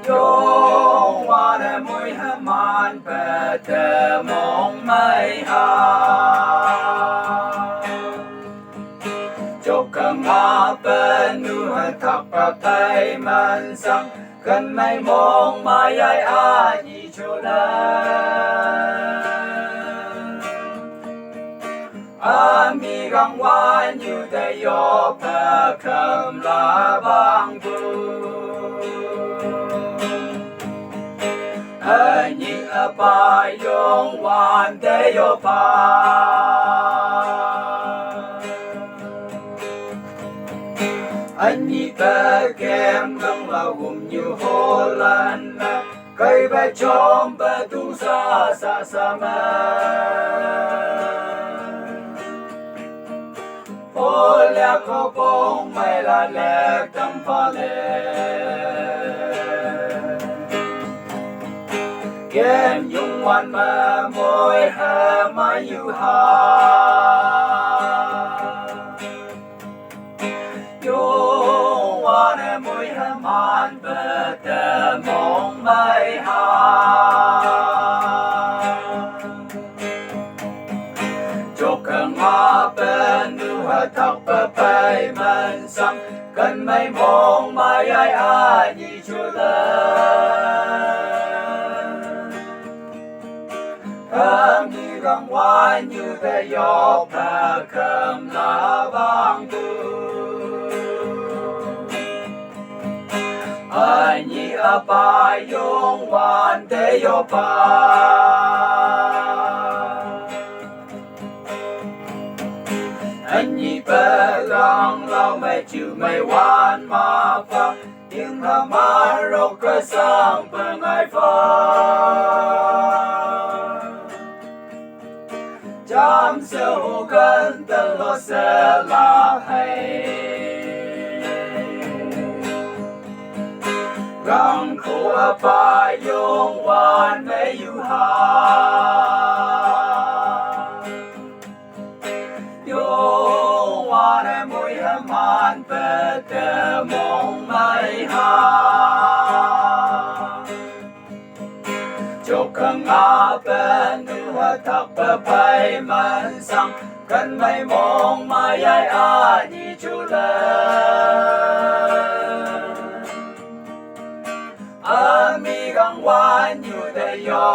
用我的每刻慢白的夢美好，就跟我本努和他把陪們生，跟美夢嘛也愛你出來。Ami gang wan yu de yo pa kam la bang bu Ani apa yong wan de yo pa Ani pa kem gang la yu ho lan na Kai ba chom ba tu sa sa sa ma Olha copom mai la le tam pale Kem yung wan ma moi ha ma yu ha Yung wan e moi ha man ba te mong mai ha Cần hoa bên nu hoa thọc bờ bay mình sang cần mấy mong mai ai ai đi chua lên cầm đi găng hoa như thế gió bà cầm lá vang bu ai nhị apa yong wan te yo pa anh nhị bê răng lao mê chịu mê hoan mà phá nhưng hà mà rô cơ sang bê ngài phá chăm sơ hồ gân tân lô sẽ là hay răng khổ à bà yong hoan mê yu hà man pe te mong mai ha cho cần ngã bên nu ha thắc bờ bay man sang cần mai mong mai ai ai đi chu lên ami gang wan yu de yo